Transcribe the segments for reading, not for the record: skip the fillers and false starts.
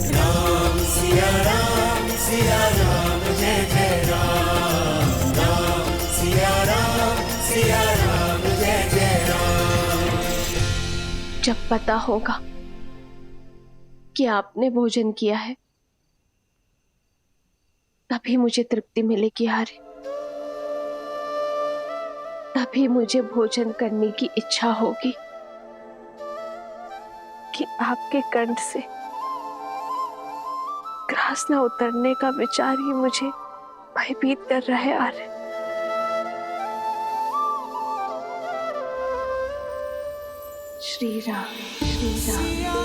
राम सिया राम जय जय राम। राम सिया राम जय जय राम। जब पता होगा कि आपने भोजन किया है तभी मुझे तृप्ति मिलेगी आर्य। तभी मुझे भोजन करने की इच्छा होगी कि आपके कंठ से ग्रास न उतरने का विचार ही मुझे भयभीत कर रहा है आर्य। श्री राम श्री राम।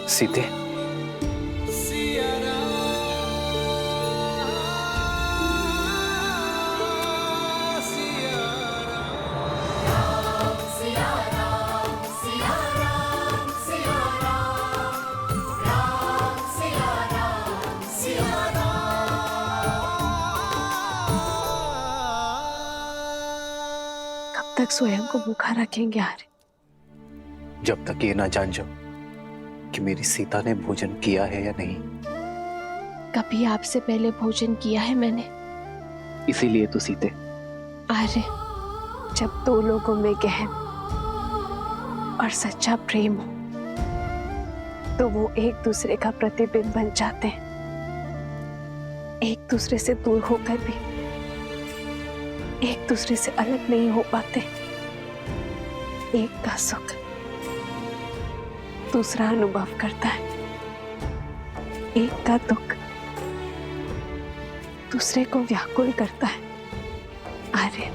सीते, कब तक स्वयं को भूखा रखेंगे आर्य? जब तक ये ना जान जाओ कि मेरी सीता ने भोजन किया है या नहीं। कभी आपसे पहले भोजन किया है मैंने? इसीलिए तो सीते। आर्य, जब दो लोगों में गहन और सच्चा प्रेम हो तो वो एक दूसरे का प्रतिबिंब बन जाते हैं। एक दूसरे से दूर होकर भी एक दूसरे से अलग नहीं हो पाते। एक का सुख दूसरा अनुभव करता है, एक का दुख दूसरे को व्याकुल करता है। आर्य,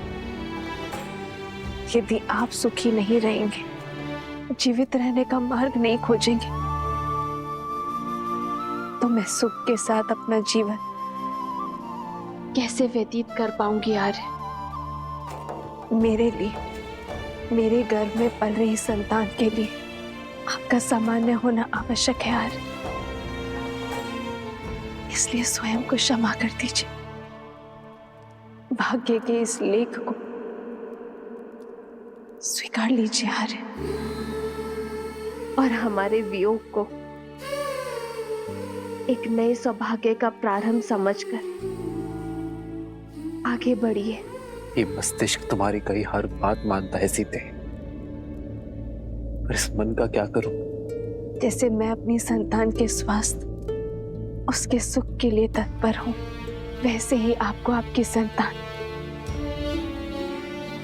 यदि आप सुखी नहीं रहेंगे, जीवित रहने का मार्ग नहीं खोजेंगे, तो मैं सुख के साथ अपना जीवन कैसे व्यतीत कर पाऊंगी आर्य? मेरे लिए, मेरे गर्भ में पल रही संतान के लिए आपका सामान्य होना आवश्यक है आर्य। इसलिए स्वयं को क्षमा कर दीजिए। भाग्य के इस लेख को स्वीकार लीजिए आर्य, और हमारे वियोग को एक नए सौभाग्य का प्रारंभ समझकर आगे बढ़िए। ये मस्तिष्क तुम्हारी कही हर बात मानता है सीते, पर इस मन का क्या करूं? जैसे मैं अपनी संतान के स्वास्थ्य, उसके सुख के लिए तत्पर हूं, वैसे ही आपको आपकी संतान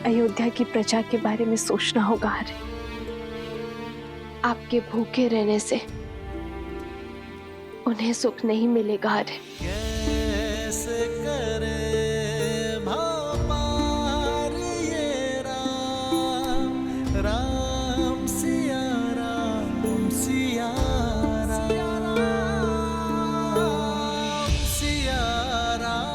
अयोध्या की प्रजा के बारे में सोचना होगा आर्य। आपके भूखे रहने से उन्हें सुख नहीं मिलेगा आर्य। कैसे करे भाव पार ये राम। राम सिया राम सिया राम सिया राम।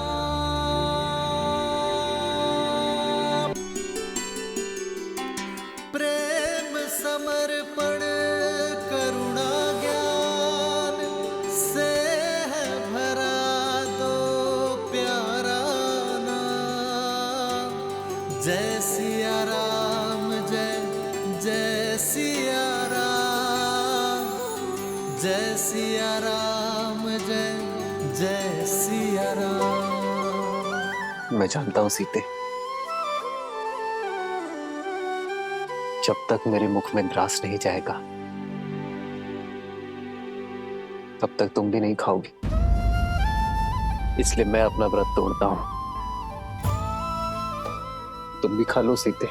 प्रेम समर्पण करुणा ज्ञान से है भरा दो प्यारा नाम। जय सिया राम जय जय सिया राम। जय सिया राम जय जय सिया राम। मैं जानता हूं सीते, जब तक मेरे मुख में ग्रास नहीं जाएगा तब तक तुम भी नहीं खाओगी। इसलिए मैं अपना व्रत तोड़ता हूं। तुम भी खा लो सीते।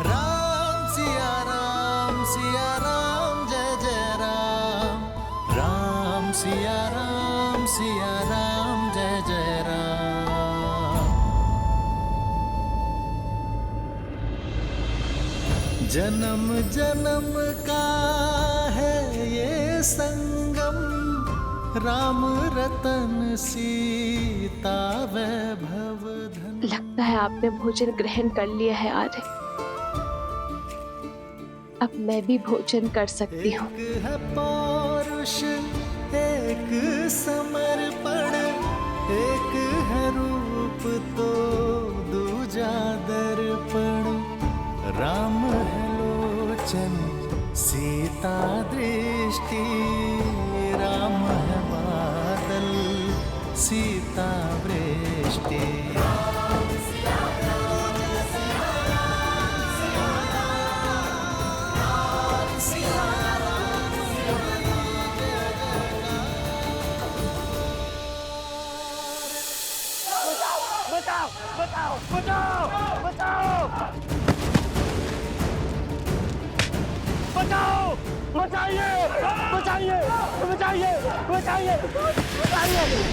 राम सिया राम जय जय राम। राम सिया राम जय जय राम। जन्म जन्म का है ये संगम। राम रतन सीता वैभव धन। लगता है आपने भोजन ग्रहण कर लिया है आर्य। अब मैं भी भोजन कर सकती हूँ। एक है पौरुष एक एक समर्पण एक है रूप तो दूजा दर्पण। राम है लोचन सीता दृष्टि, राम है बादल सीता वृष्टि। बचाओ बचाओ बचाओ बचाओ बचाओ, बचाइए बचाइए बचाइए बचाइए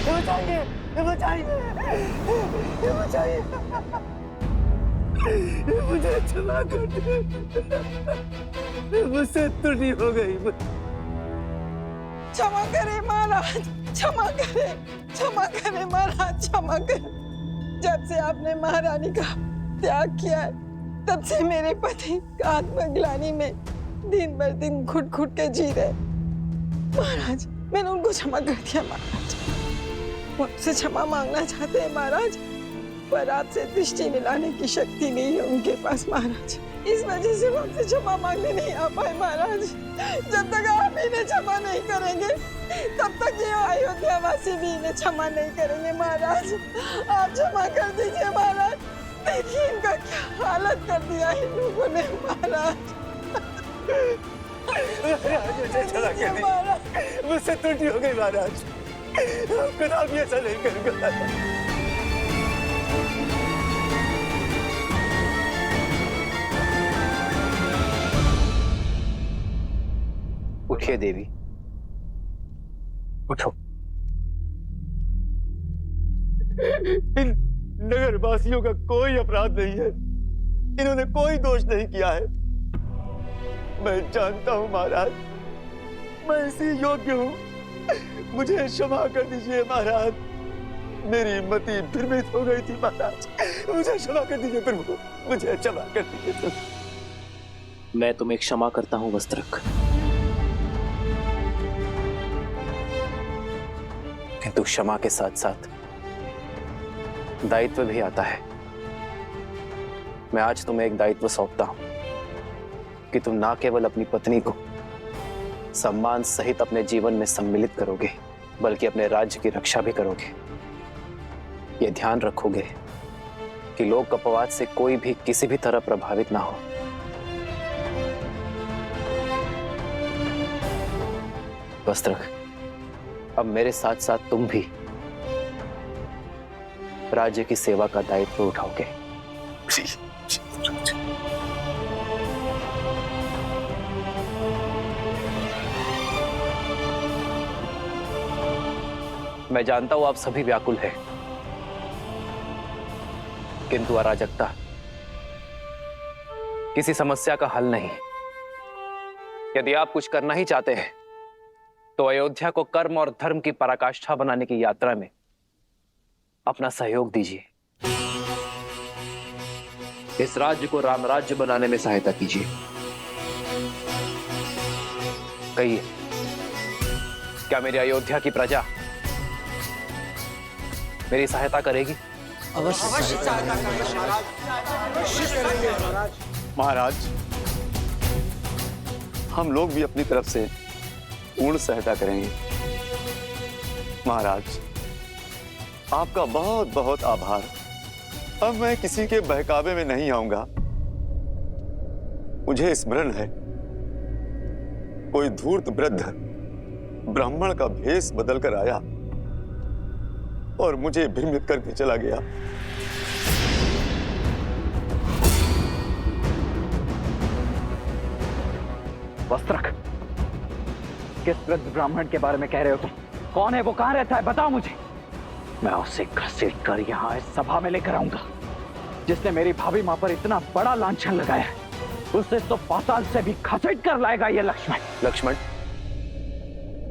बचाइए बचाइए बचाइए, मुझे क्षमा कर दे, मुझसे त्रुटि हो गई। क्षमा करे महाराज, क्षमा करे महाराज, क्षमा करे। जब से आपने महारानी का त्याग किया है, तब से मेरे पति आत्मग्लानि में दिन भर दिन घुट घुट के जी रहे। महाराज, मैंने उनको क्षमा कर दिया महाराज, मुझसे क्षमा मांगना चाहते हैं महाराज, पर आपसे दृष्टि मिलाने की शक्ति नहीं है उनके पास महाराज। इस वजह से वो आपसे क्षमा मांगने नहीं आ पाए महाराज। जब तक आप इन्हें क्षमा नहीं करेंगे, तब तक ये अयोध्यावासी भी इन्हें क्षमा नहीं करेंगे महाराज। आप क्षमा कर दीजिए महाराज। देखिए इनका क्या हालत कर दिया इन लोगों ने महाराज। मुझसे त्रुटि हो गई महाराज, खुदा भी ऐसा नहीं करूंगा। उठिए देवी, उठो। इन नगरवासियों का कोई अपराध नहीं है, इन्होंने कोई दोष नहीं किया है। मैं जानता हूं महाराज, मैं इसी योग्य हूं, मुझे क्षमा कर दीजिए महाराज। मेरी मति भ्रमित हो गई थी महाराज, मुझे क्षमा कर दीजिए प्रभु, मुझे क्षमा कर दीजिए। मैं तुम्हें क्षमा करता हूं वस्त्रक, किंतु क्षमा के साथ साथ दायित्व भी आता है। मैं आज तुम्हें एक दायित्व सौंपता हूं कि तुम ना केवल अपनी पत्नी को सम्मान सहित अपने जीवन में सम्मिलित करोगे, बल्कि अपने राज्य की रक्षा भी करोगे। यह ध्यान रखोगे कि लोक अपवाद से कोई भी किसी भी तरह प्रभावित ना हो। वस्त्रक, अब मेरे साथ साथ तुम भी राज्य की सेवा का दायित्व उठाओगे। मैं जानता हूं आप सभी व्याकुल हैं, किंतु अराजकता किसी समस्या का हल नहीं। यदि आप कुछ करना ही चाहते हैं तो अयोध्या को कर्म और धर्म की पराकाष्ठा बनाने की यात्रा में अपना सहयोग दीजिए। इस राज्य को राम राज्य बनाने में सहायता कीजिए। कहिए, क्या मेरी अयोध्या की प्रजा मेरी सहायता करेगी? अवश्य महाराज, हम लोग भी अपनी तरफ से पूर्ण सहायता करेंगे। महाराज, आपका बहुत बहुत आभार। अब मैं किसी के बहकावे में नहीं आऊंगा। मुझे स्मरण है, कोई धूर्त वृद्ध ब्राह्मण का भेष बदलकर आया और मुझे भ्रमित करके चला गया। वस्त्रक, किस वृद्ध ब्राह्मण के बारे में कह रहे हो तुम? कौन है वो, कहां रहता है, बताओ मुझे। मैं उसे घसीट कर यहाँ इस सभा में लेकर आऊंगा। जिसने मेरी भाभी मां पर इतना बड़ा लांछन लगाया है, उसे तो पाताल से भी घसीट कर लाएगा ये लक्ष्मण। लक्ष्मण,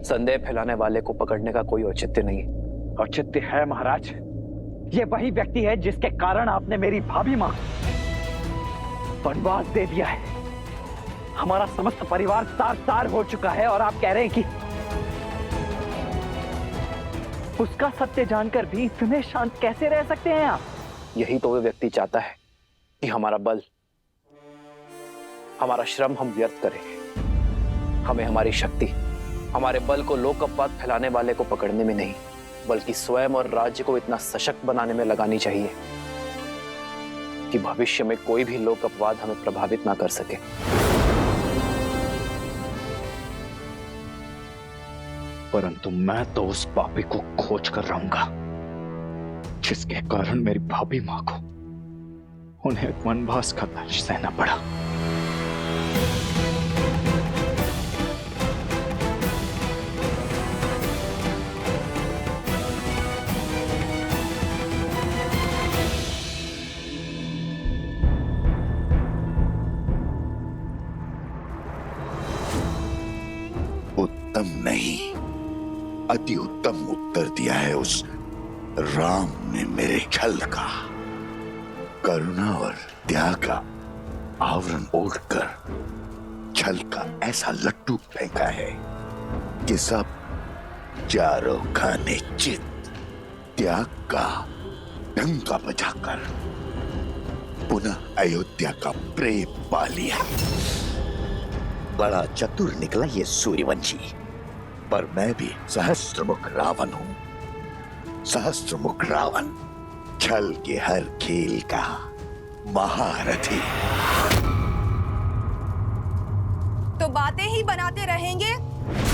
संदेह फैलाने वाले को पकड़ने का कोई औचित्य नहीं है। औचित्य है महाराज। ये वही व्यक्ति है जिसके कारण आपने मेरी भाभी मां को वनवास दे दिया है। हमारा समस्त परिवार तार तार हो चुका है और आप कह रहे हैं कि उसका सत्य जानकर भी इतने शांत कैसे रह सकते हैं आप? यही तो वो व्यक्ति चाहता है कि हमारा बल, हमारा श्रम हम व्यर्थ करें। हमें हमारी शक्ति, हमारे बल को लोक अपवाद फैलाने वाले को पकड़ने में नहीं, बल्कि स्वयं और राज्य को इतना सशक्त बनाने में लगानी चाहिए कि भविष्य में कोई भी लोक अपवाद हमें प्रभावित ना कर सके। परंतु मैं तो उस पापी को खोज कर रहूंगा जिसके कारण मेरी भाभी मां को उन्हें वनवास का दंश सहना पड़ा। उत्तम नहीं, अति उत्तम उत्तर दिया है उस राम ने मेरे छल का। करुणा और त्याग का आवरण ओढ़कर छल का ऐसा लट्टू फेंका है कि सब चारों खाने चित त्याग का डंका बजाकर पुनः अयोध्या का प्रेम पा लिया। बड़ा चतुर निकला ये सूर्यवंशी, पर मैं भी सहस्त्रमुख रावण हूं। सहस्त्रमुख रावण, छल के हर खेल का महारथी। तो बातें ही बनाते रहेंगे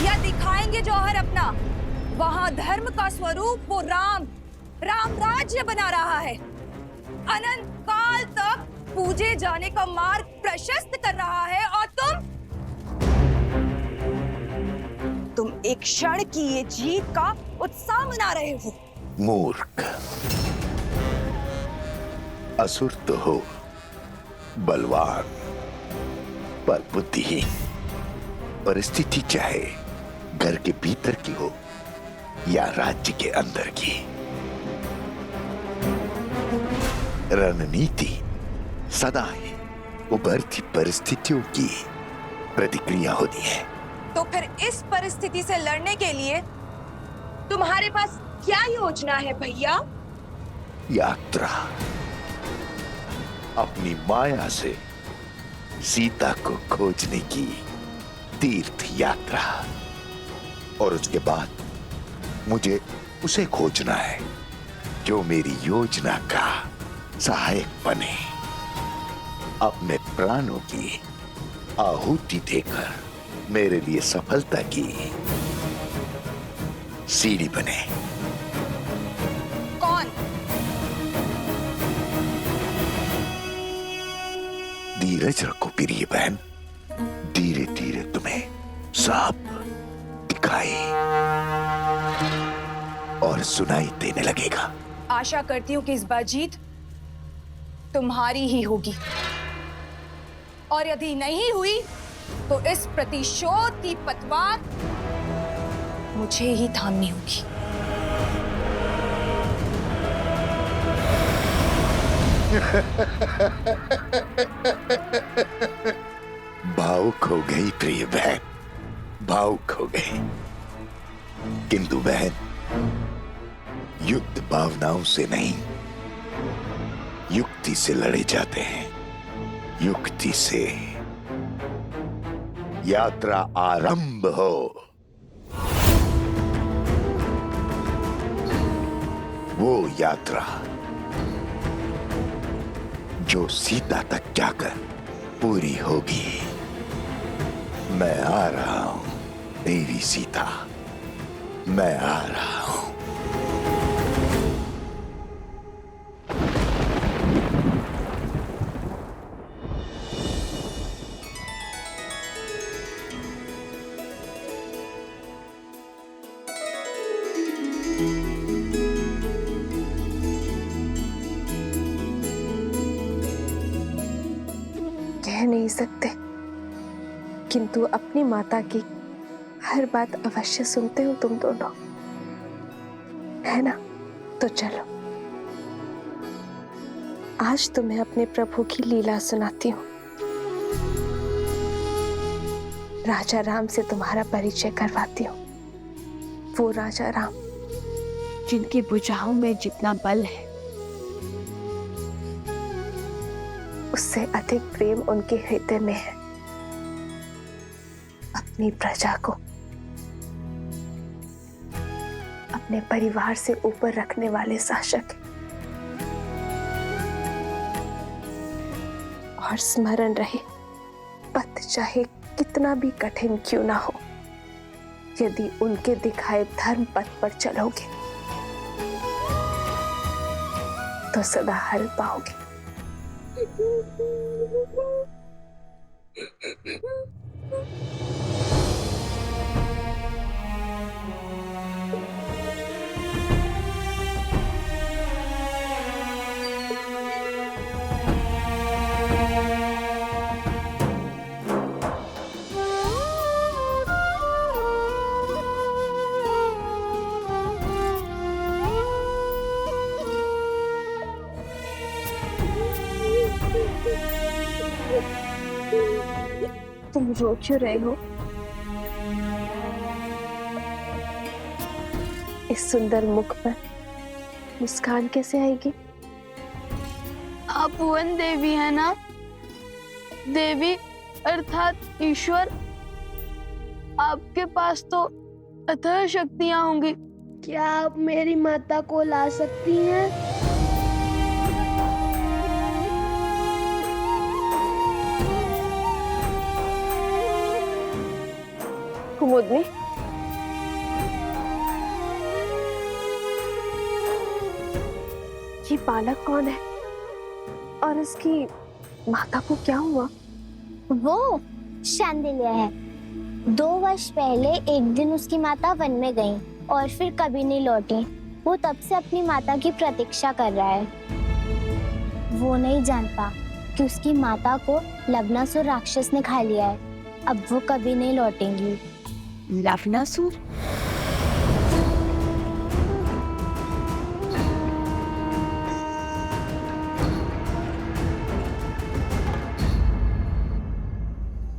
या दिखाएंगे जौहर अपना? वहां धर्म का स्वरूप वो राम राज्य बना रहा है, अनंत काल तक पूजे जाने का मार्ग प्रशस्त कर रहा है, और तुम एक क्षण की ये जीत का उत्साह मना रहे हो। मूर्ख, असुर तो हो, बलवान पर बुद्धिहीन। परिस्थिति चाहे घर के भीतर की हो या राज्य के अंदर की, रणनीति सदा ही उभरती परिस्थितियों की प्रतिक्रिया होती है। तो फिर इस परिस्थिति से लड़ने के लिए तुम्हारे पास क्या योजना है भैया? यात्रा, अपनी माया से सीता को खोजने की तीर्थ यात्रा। और उसके बाद मुझे उसे खोजना है जो मेरी योजना का सहायक बने, अपने प्राणों की आहुति देकर मेरे लिए सफलता की सीढ़ी बने। कौन? धीरज रखो प्रिय बहन, धीरे धीरे तुम्हें सब दिखाई और सुनाई देने लगेगा। आशा करती हूँ कि इस बार जीत तुम्हारी ही होगी, और यदि नहीं हुई तो इस प्रतिशोध की पतवार मुझे ही थामनी होगी। भावुक हो गई प्रिय बहन, भावुक हो गई। किंतु बहन, युद्ध भावनाओं से नहीं, युक्ति से लड़े जाते हैं। युक्ति से यात्रा आरंभ हो। वो यात्रा जो सीता तक जाकर पूरी होगी। मैं आ रहा हूं देवी सीता, मैं आ रहा हूं। कह नहीं सकते, किंतु अपनी माता की हर बात अवश्य सुनते हो तुम दोनों, है ना? तो चलो, आज तुम्हें अपने प्रभु की लीला सुनाती हूँ। राजा राम से तुम्हारा परिचय करवाती हूँ। वो राजा राम जिनकी भुजाओं में जितना बल है, उससे अधिक प्रेम उनके हृदय में है। अपनी प्रजा को अपने परिवार से ऊपर रखने वाले शासक हैं। और स्मरण रहे, पथ चाहे कितना भी कठिन क्यों ना हो, यदि उनके दिखाए धर्म पथ पर चलोगे तो सदा हल पाओगे। तुम रो क्यों रहे हो? इस सुंदर मुख पर मुस्कान कैसे आएगी? आप भुवन देवी है ना? देवी अर्थात ईश्वर। आपके पास तो अथाह शक्तियां होंगी। क्या आप मेरी माता को ला सकती हैं? कुमुदनी, ये बालक कौन है और इसकी माता को क्या हुआ? वो शांडिल्य है। 2 वर्ष पहले एक दिन उसकी माता वन में गई और फिर कभी नहीं लौटी। वो तब से अपनी माता की प्रतीक्षा कर रहा है। वो नहीं जानता कि उसकी माता को लवणासुर राक्षस ने खा लिया है। अब वो कभी नहीं लौटेंगी। लवणासुर?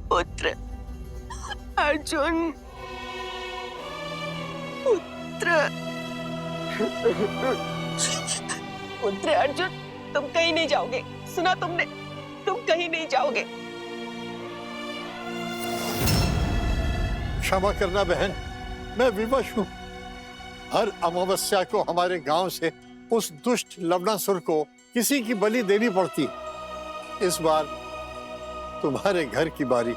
पुत्र अर्जुन, पुत्र अर्जुन, तुम कहीं नहीं जाओगे। सुना तुमने? तुम कहीं नहीं जाओगे। क्षमा करना बहन, मैं विवश हूँ। हर अमावस्या को हमारे गांव से उस दुष्ट लवणासुर को किसी की बलि देनी पड़ती। इस बार तुम्हारे घर की बारी।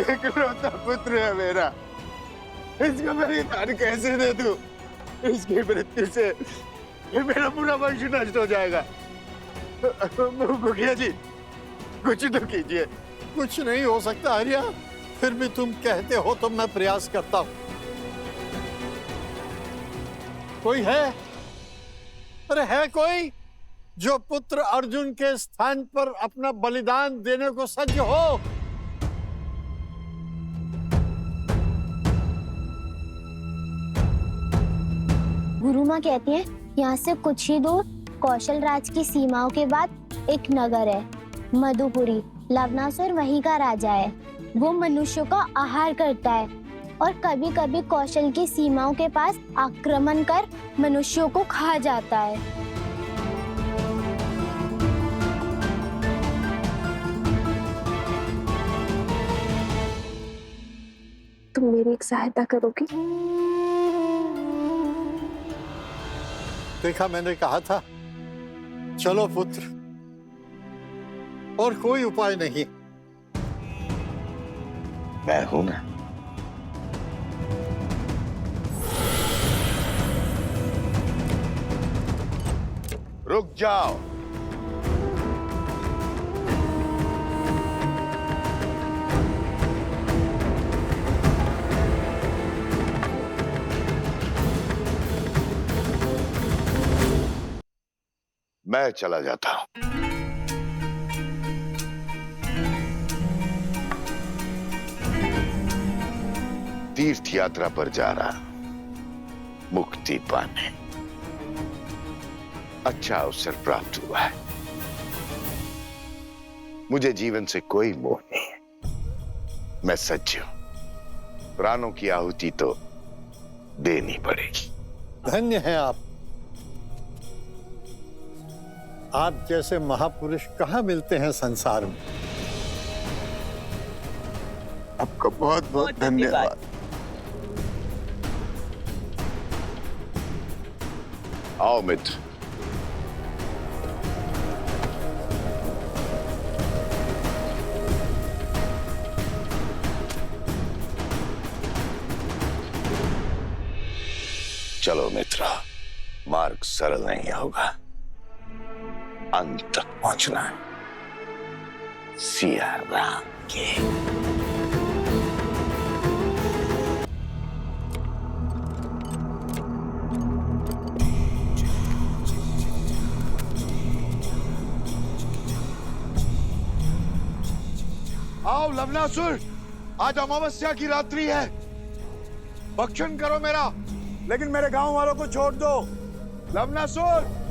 इकलौता पुत्र है मेरा, इसको बलिदान कैसे दे दूं? इसकी मृत्यु से ये मेरा पूरा वंश नष्ट हो जाएगा। मुखिया जी, कुछ तो कीजिए। कुछ नहीं हो सकता हरिया, फिर भी तुम कहते हो तो मैं प्रयास करता हूं। कोई है? अरे है कोई जो पुत्र अर्जुन के स्थान पर अपना बलिदान देने को सज्ज हो? गुरु माँ कहती है यहाँ से कुछ ही दूर कौशल राज की सीमाओं के बाद एक नगर है, मधुपुरी। लवणासुर वहीं का राजा है। वो मनुष्यों का आहार करता है और कभी कभी कौशल की सीमाओं के पास आक्रमण कर मनुष्यों को खा जाता है। तुम मेरी एक सहायता करोगी? देखा, मैंने कहा था। चलो पुत्र, और कोई उपाय नहीं। मैं हूं ना। रुक जाओ। मैं चला जाता हूं। तीर्थ यात्रा पर जा रहा, मुक्ति पाने। अच्छा अवसर प्राप्त हुआ है। मुझे जीवन से कोई मोह नहीं है। मैं सच्ची हूं। प्राणों की आहुति तो देनी पड़ेगी। धन्य हैं आप जैसे महापुरुष कहाँ मिलते हैं संसार में। आपका बहुत बहुत धन्यवाद। आओ मित्र। चलो मित्रा, मार्ग सरल नहीं होगा, अंत तक पहुंचना है सिया राम के। आओ लवनासुर, आज अमावस्या की रात्रि है, भक्षण करो मेरा, लेकिन मेरे गांव वालों को छोड़ दो। लवनासुर,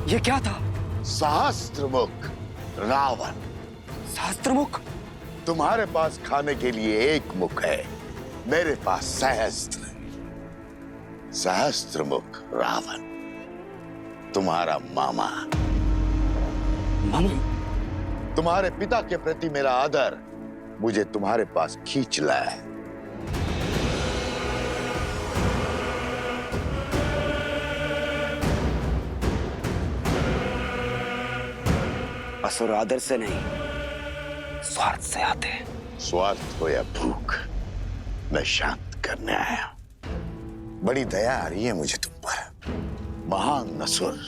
ये क्या था? सहस्त्रमुख रावण। सहस्त्रमुख? तुम्हारे पास खाने के लिए एक मुख है, मेरे पास सहस्त्र। सहस्त्रमुख रावण तुम्हारा मामा। मामा? तुम्हारे पिता के प्रति मेरा आदर मुझे तुम्हारे पास खींच लाया है। असुर आदर से नहीं, स्वार्थ से आते हैं। स्वार्थ हो या भूख, मैं शांत करने आया। बड़ी दया आ रही है मुझे तुम पर। महान असुर,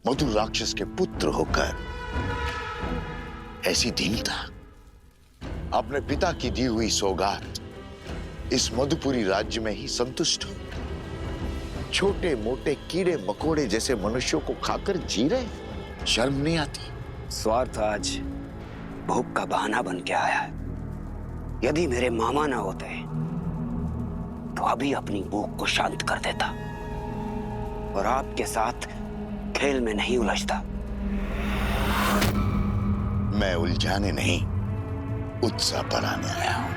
मधुर राक्षस के पुत्र होकर ऐसी दीनता। अपने पिता की दी हुई सौगात इस मधुपुरी राज्य में ही संतुष्ट हो। छोटे मोटे कीड़े मकोड़े जैसे मनुष्यों को खाकर जी रहे, शर्म नहीं आती? स्वार्थ आज भूख का बहाना बन के आया है। यदि मेरे मामा ना होते तो अभी अपनी भूख को शांत कर देता और आपके साथ खेल में नहीं उलझता। मैं उलझाने नहीं, उत्साह बढ़ाने आया हूं।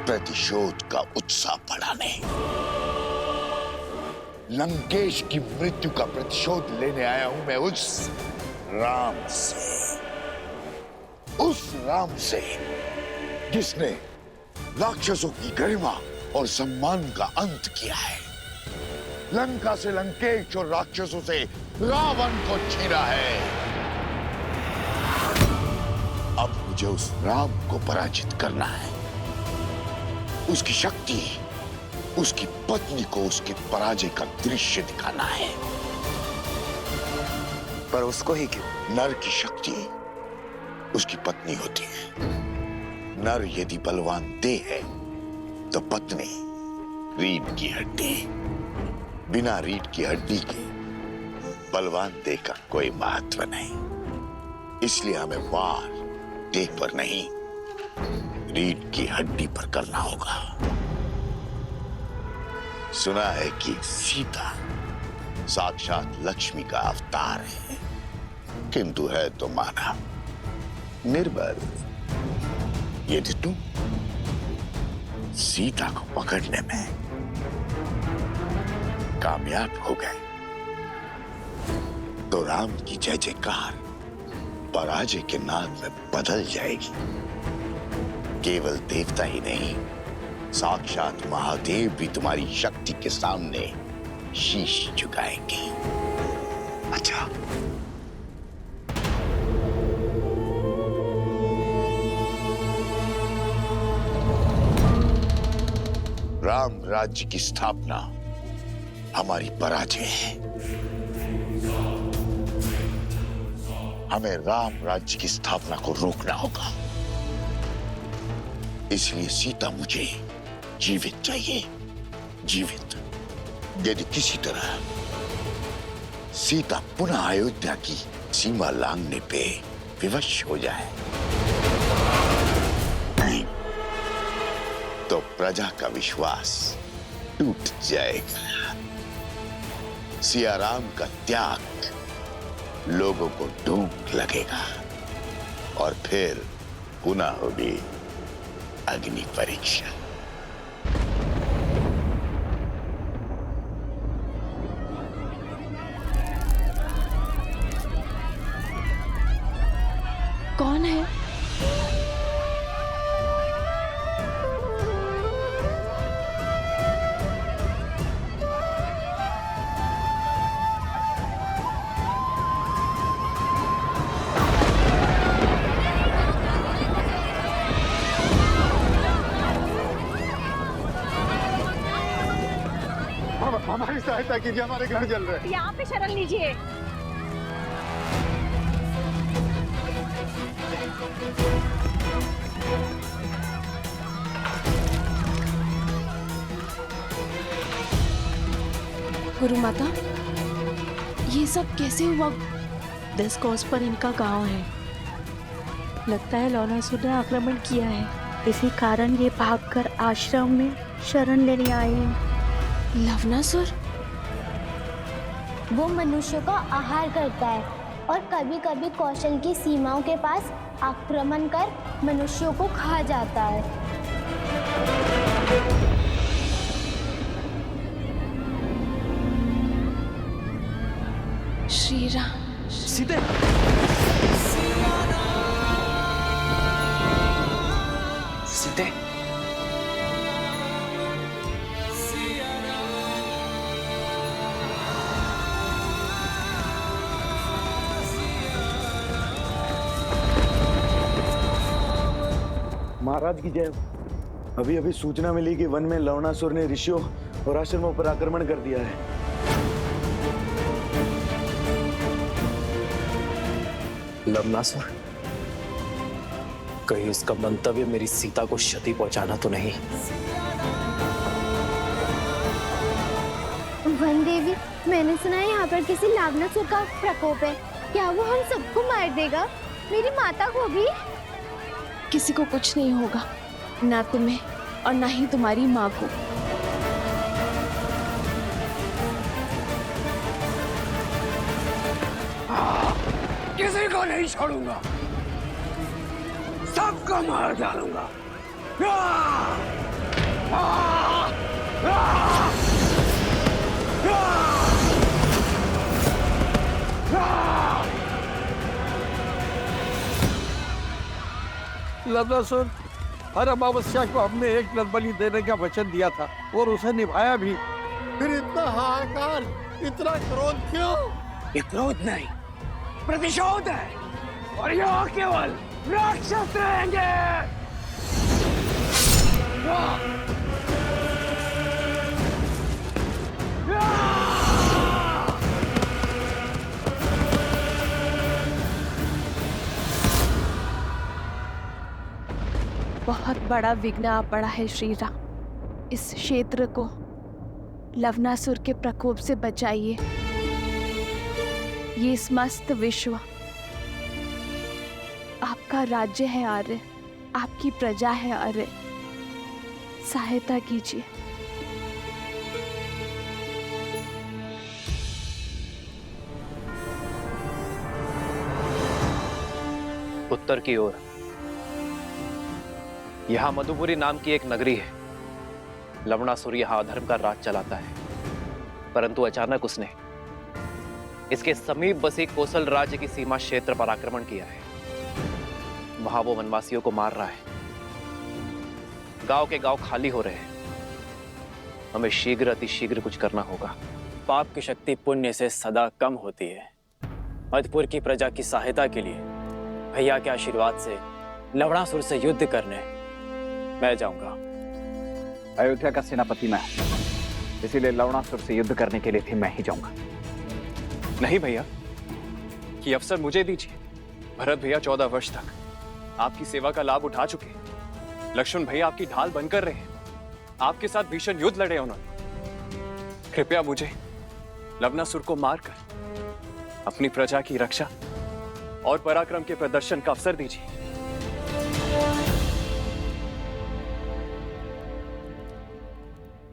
प्रतिशोध का उत्साह बढ़ाने। लंकेश की मृत्यु का प्रतिशोध लेने आया हूं मैं उस राम से, उस राम से जिसने राक्षसों की गरिमा और सम्मान का अंत किया है, लंका से लंकेश और राक्षसों से रावण को छीना है। अब मुझे उस राम को पराजित करना है। उसकी शक्ति, उसकी पत्नी को उसके पराजय का दृश्य दिखाना है। पर उसको ही क्यों? नर की शक्ति उसकी पत्नी होती है। नर यदि बलवान देह है तो पत्नी रीढ़ की हड्डी। बिना रीढ़ की हड्डी के बलवान देह का कोई महत्व नहीं। इसलिए हमें वार देह पर नहीं, रीढ़ की हड्डी पर करना होगा। सुना है कि सीता साक्षात लक्ष्मी का अवतार है, किंतु है तो माना निर्बल। यदि तुम सीता को पकड़ने में कामयाब हो गए तो राम की जय जयकार पराजय के नाद में बदल जाएगी। केवल देवता ही नहीं, साक्षात महादेव भी तुम्हारी शक्ति के सामने शीश झुकाएंगे। अच्छा, राम राज्य की स्थापना हमारी पराजय है। हमें राम राज्य की स्थापना को रोकना होगा। इसलिए सीता मुझे जीवित चाहिए, जीवित। यदि किसी तरह सीता पुनः अयोध्या की सीमा लांघने पे विवश हो जाए तो प्रजा का विश्वास टूट जाएगा। सियाराम का त्याग लोगों को ढूंढ लगेगा और फिर पुनः होगी अग्नि परीक्षा। कौन है? हमारी सहायता कीजिए, हमारे घर जल रहे हैं। यहाँ पे शरण लीजिए। गुरु माता, ये सब कैसे हुआ? 10 कोस पर इनका गांव है। लगता है लवणासुर ने आक्रमण किया है। इसी कारण ये भागकर आश्रम में शरण लेने आए हैं। लवणासुर? वो मनुष्यों का आहार करता है और कभी कभी कौशल की सीमाओं के पास आक्रमण कर मनुष्यों को खा जाता है। श्री राम। सीते, सीते, महाराज की जय। अभी अभी सूचना मिली कि वन में लवणासुर ने ऋषियों और आश्रमों पर आक्रमण कर दिया है। लवणासुर, कहीं उसका मंतव्य मेरी सीता को क्षति पहुंचाना तो नहीं? वन देवी, मैंने सुना है यहाँ पर किसी लवणासुर का प्रकोप है। क्या वो हम सबको मार देगा? मेरी माता को भी? किसी को कुछ नहीं होगा, ना तुम्हें और ना ही तुम्हारी माँ को। किसी को नहीं छोड़ूंगा, सबको मार डालूंगा। लवणासुर, हर अमावस्या को हमने एक नरबलि देने का वचन दिया था और उसे निभाया भी। फिर इतना हाहाकार, इतना क्रोध क्यों? ये क्रोध नहीं, प्रतिशोध है। और यहाँ केवल राक्षस रहेंगे। बहुत बड़ा विघ्न आ पड़ा है श्री राम। इस क्षेत्र को लवणासुर के प्रकोप से बचाइए। ये समस्त विश्व आपका राज्य है आर्य, आपकी प्रजा है आर्य। सहायता कीजिए। उत्तर की ओर यहां मधुपुरी नाम की एक नगरी है। लवणासुर यहां अधर्म का राज चलाता है, परंतु अचानक उसने इसके समीप बसे कोसल राज्य की सीमा क्षेत्र पर आक्रमण किया है। वहां वो वनवासियों को मार रहा है। गांव के गांव खाली हो रहे हैं। हमें शीघ्र अतिशीघ्र कुछ करना होगा। पाप की शक्ति पुण्य से सदा कम होती है। मधुपुर की प्रजा की सहायता के लिए भैया के आशीर्वाद से लवणासुर से युद्ध करने मैं जाऊंगा। अयोध्या का सेनापति मैं, इसीलिए लवणासुर से युद्ध करने के लिए भी मैं ही जाऊंगा। नहीं भैया, ये अवसर मुझे दीजिए। भरत भैया 14 वर्ष तक आपकी सेवा का लाभ उठा चुके हैं। लक्ष्मण भैया आपकी ढाल बनकर रहे हैं। आपके साथ भीषण युद्ध लड़े उन्होंने। कृपया मुझे लवणासुर को मारकर अपनी प्रजा की रक्षा और पराक्रम के प्रदर्शन का अवसर दीजिए।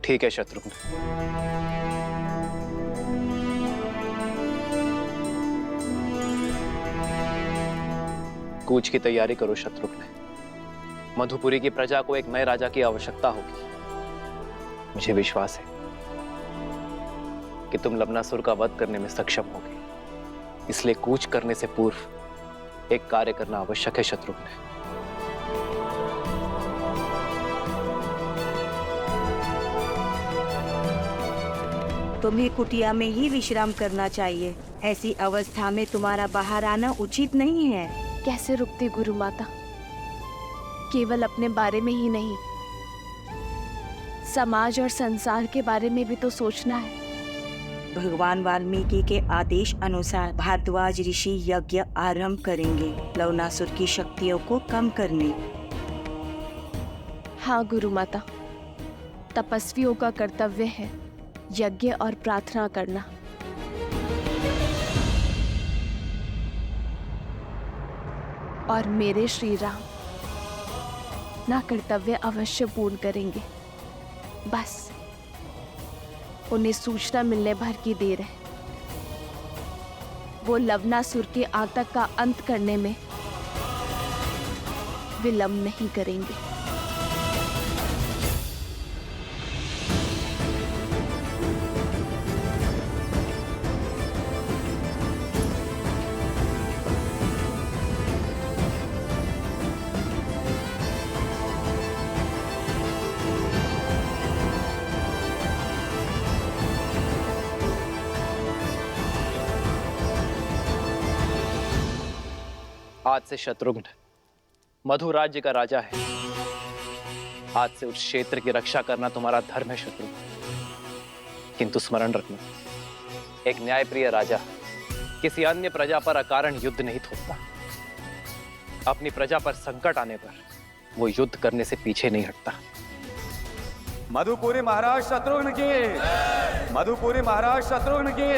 ठीक है शत्रुघ्न। कूच की तैयारी करो शत्रुघ्न। मधुपुरी की प्रजा को एक नए राजा की आवश्यकता होगी। मुझे विश्वास है कि तुम लवणासुर का वध करने में सक्षम होगे। इसलिए कूच करने से पूर्व एक कार्य करना आवश्यक है शत्रुघ्न। तुम्हें कुटिया में ही विश्राम करना चाहिए। ऐसी अवस्था में तुम्हारा बाहर आना उचित नहीं है। कैसे रुकती गुरु माता? केवल अपने बारे में ही नहीं, समाज और संसार के बारे में भी तो सोचना है। भगवान वाल्मीकि के आदेश अनुसार भारद्वाज ऋषि यज्ञ आरंभ करेंगे लवणासुर की शक्तियों को कम करने। हाँ गुरु माता, तपस्वियों का कर्तव्य है यज्ञ और प्रार्थना करना। और मेरे श्री राम ना कर्तव्य अवश्य पूर्ण करेंगे। बस उन्हें सूचना मिलने भर की देर है। वो लवणासुर के आतंक का अंत करने में विलंब नहीं करेंगे। आज से शत्रुघ्न मधु राज्य का राजा है। आज से उस क्षेत्र की रक्षा करना तुम्हारा धर्म है शत्रुघ्न। किंतु स्मरण रखना, एक न्यायप्रिय राजा किसी अन्य प्रजा पर अकारण युद्ध नहीं थोपता। अपनी प्रजा पर संकट आने पर वो युद्ध करने से पीछे नहीं हटता। मधुपुरी महाराज शत्रुघ्न की, मधुपुरी महाराज शत्रुघ्न की।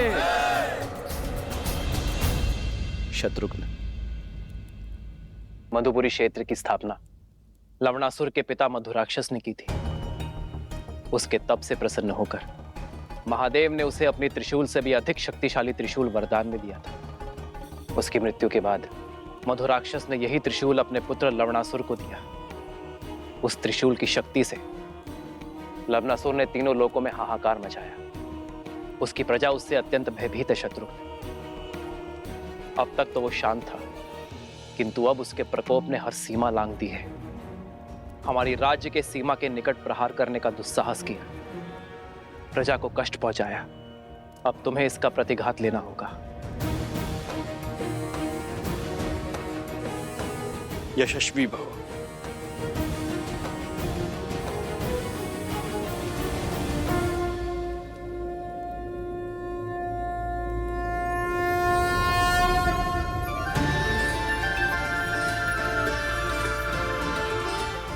शत्रुघ्न, मधुपुरी क्षेत्र की स्थापना लवणासुर के पिता मधुराक्षस ने की थी। उसके तप से प्रसन्न होकर महादेव ने उसे अपनी त्रिशूल से भी अधिक शक्तिशाली त्रिशूल वरदान में दिया था। उसकी मृत्यु के बाद मधुराक्षस ने यही त्रिशूल अपने पुत्र लवणासुर को दिया। उस त्रिशूल की शक्ति से लवणासुर ने तीनों लोकों में हाहाकार मचाया। उसकी प्रजा उससे अत्यंत भयभीत है शत्रुघ्न। अब तक तो वो शांत था, किंतु अब उसके प्रकोप ने हर सीमा लांघ दी है। हमारी राज्य के सीमा के निकट प्रहार करने का दुस्साहस किया, प्रजा को कष्ट पहुंचाया। अब तुम्हें इसका प्रतिघात लेना होगा। यशस्वी भव।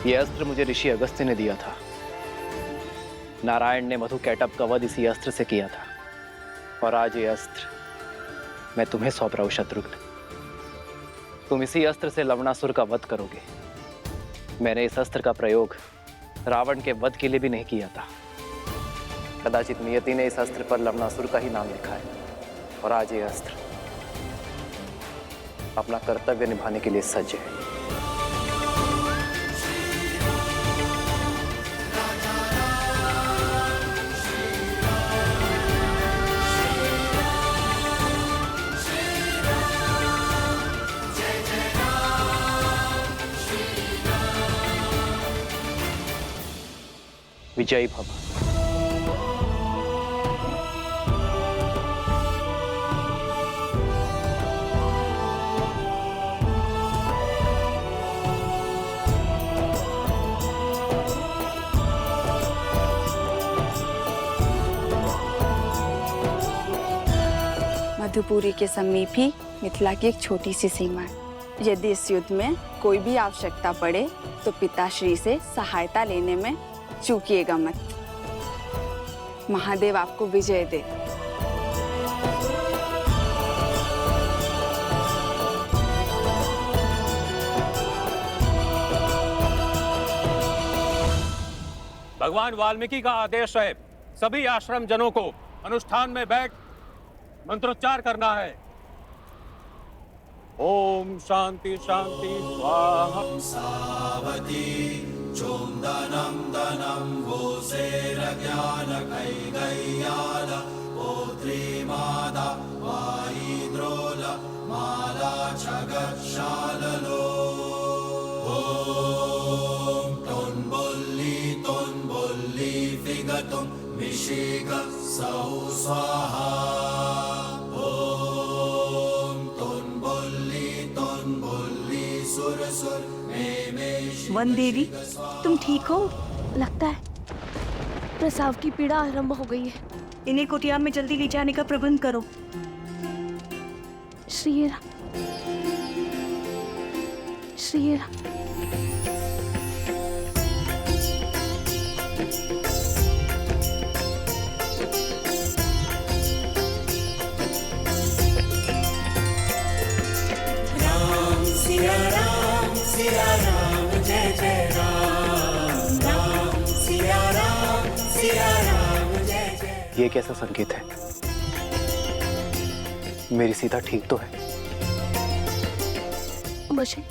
यह अस्त्र मुझे ऋषि अगस्त्य ने दिया था। नारायण ने मधु कैटभ का वध इसी अस्त्र से किया था, और आज ये अस्त्र मैं तुम्हें सौंप रहा हूं शत्रुघ्न। तुम इसी अस्त्र से लवणासुर का वध करोगे। मैंने इस अस्त्र का प्रयोग रावण के वध के लिए भी नहीं किया था। कदाचित नियति ने इस अस्त्र पर लवणासुर का ही नाम लिखा है, और आज ये अस्त्र अपना कर्तव्य निभाने के लिए सज्ज है। विजयी भव। मधुपुरी के समीप ही मिथिला की एक छोटी सी सीमा है। यदि इस युद्ध में कोई भी आवश्यकता पड़े तो पिताश्री से सहायता लेने में चूकिएगा मत। महादेव आपको विजय दे। भगवान वाल्मीकि का आदेश है, सभी आश्रम जनों को अनुष्ठान में बैठ मंत्रोच्चार करना है। ओम शांति शांति स्वाहा। सावती चोंदनम दनम भूसेरज्ञान कैगय्याल पोत्री मादा वाईद्रोल माला जगत्शाललो। ओम तोन्बुल्ली फिगतुम मिशिग सौ स्वाहा। वन देवी, तुम ठीक हो? लगता है प्रसव की पीड़ा आरंभ हो गई है। इन्हें कुटिया में जल्दी ले जाने का प्रबंध करो। श्री राम, श्री राम। सिया राम जय जय राम। राम सिया राम जय जय। ये कैसा संकेत है? मेरी सीता ठीक तो है? मुझे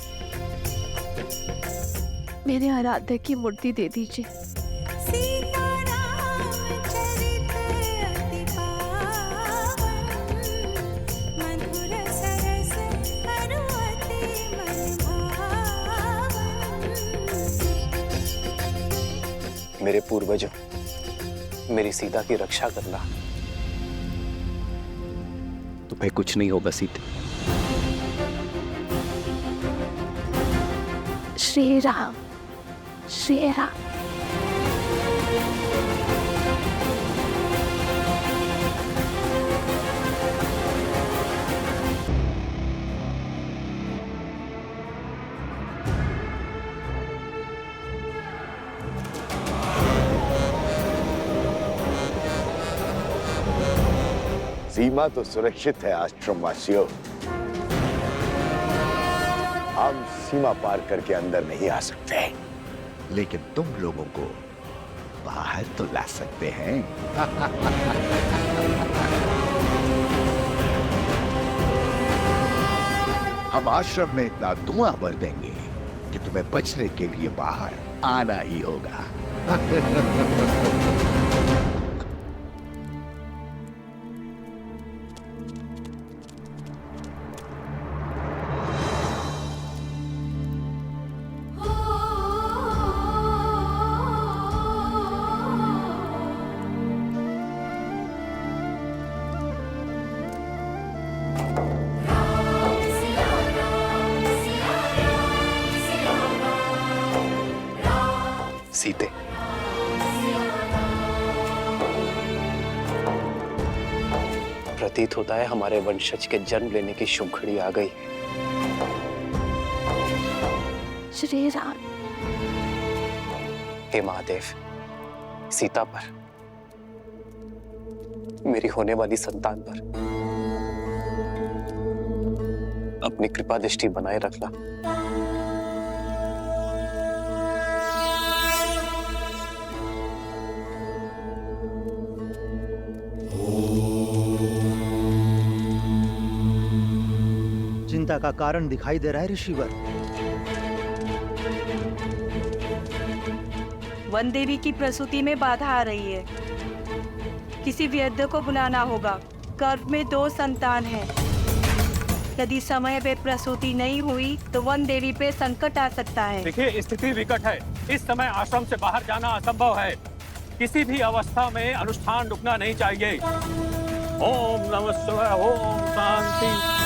मेरे आराध्य की मूर्ति दे दीजिए। मेरे पूर्वजों, मेरी सीता की रक्षा करना। तुम्हें कुछ नहीं होगा सीते। श्री राम, श्री राम। सीमा तो सुरक्षित है आश्रम वासियों। हम सीमा पार करके अंदर नहीं आ सकते, लेकिन तुम लोगों को बाहर तो ला सकते हैं। हम आश्रम में इतना धुआं भर देंगे कि तुम्हें बचने के लिए बाहर आना ही होगा। सीते, प्रतीत होता है हमारे वंशज के जन्म लेने की शुभ घड़ी आ गई। श्री राम। हे महादेव, सीता पर, मेरी होने वाली संतान पर अपनी कृपा दृष्टि बनाए रखना। चिंता का कारण दिखाई दे रहा है ऋषिवर। वन देवी की प्रसूति में बाधा आ रही है। किसी वैद्य को बुलाना होगा। गर्भ में 2 संतान हैं। यदि समय पे प्रसूति नहीं हुई तो वन देवी पे संकट आ सकता है। देखिए, स्थिति विकट है। इस समय आश्रम से बाहर जाना असंभव है। किसी भी अवस्था में अनुष्ठान रुकना नहीं चाहिए। ओम नमः शिवाय, ओम शांति।